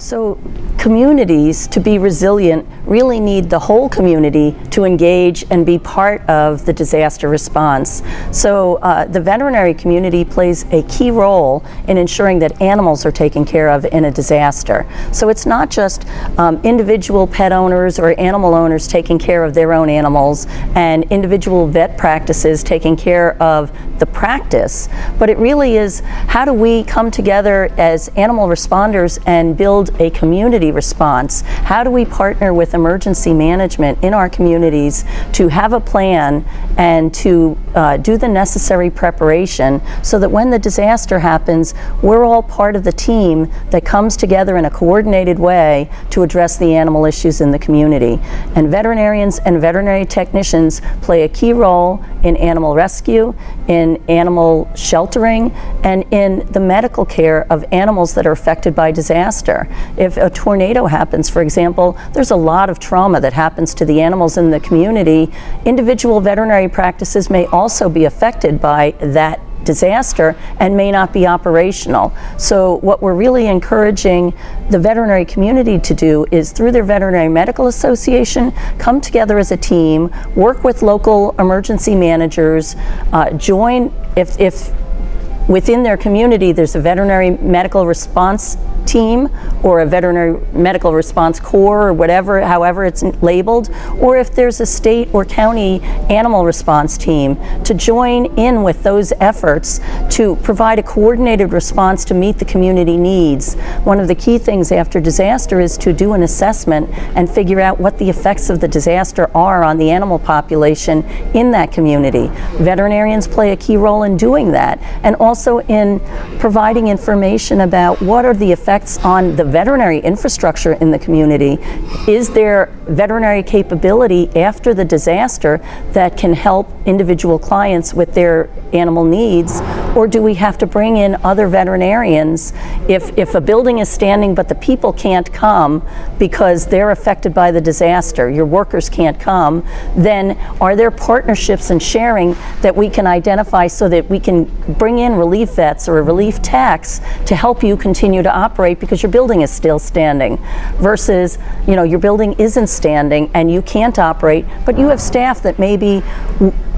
So communities, to be resilient, really need the whole community to engage and be part of the disaster response. So the veterinary community plays a key role in ensuring that animals are taken care of in a disaster. So it's not just individual pet owners or animal owners taking care of their own animals and individual vet practices taking care of the practice, but it really is how do we come together as animal responders and build a community response? How do we partner with emergency management in our communities to have a plan and to do the necessary preparation so that when the disaster happens, we're all part of the team that comes together in a coordinated way to address the animal issues in the community. And veterinarians and veterinary technicians play a key role in animal rescue, in animal sheltering, and in the medical care of animals that are affected by disaster. If a tornado happens, for example, there's a lot of trauma that happens to the animals in the community. Individual veterinary practices may also be affected by that disaster and may not be operational. So what we're really encouraging the veterinary community to do is, through their Veterinary Medical Association, come together as a team, work with local emergency managers, join if within their community there's a veterinary medical response team or a veterinary medical response corps or whatever, however it's labeled, or if there's a state or county animal response team, to join in with those efforts to provide a coordinated response to meet the community needs. One of the key things after disaster is to do an assessment and figure out what the effects of the disaster are on the animal population in that community. Veterinarians play a key role in doing that, and also in providing information about what are the effects on the veterinary infrastructure in the community. Is there veterinary capability after the disaster that can help individual clients with their animal needs, or do we have to bring in other veterinarians? If a building is standing but the people can't come because they're affected by the disaster, your workers can't come, then are there partnerships and sharing that we can identify so that we can bring in relief vets or relief techs to help you continue to operate because your building is still standing, versus your building isn't standing and you can't operate, but you have staff that maybe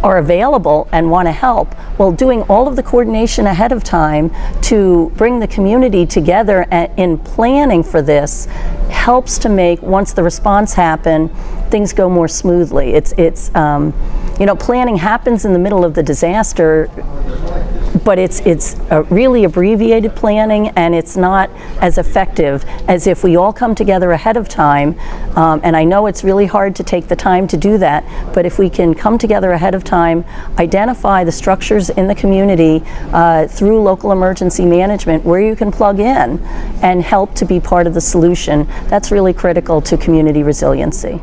are available and want to help. Well, doing all of the coordination ahead of time to bring the community together in planning for this helps to make, once the response happens, things go more smoothly. Planning happens in the middle of the disaster, but it's a really abbreviated planning, and it's not as effective as if we all come together ahead of time. And I know it's really hard to take the time to do that, but if we can come together ahead of time, identify the structures in the community through local emergency management where you can plug in and help to be part of the solution, that's really critical to community resiliency.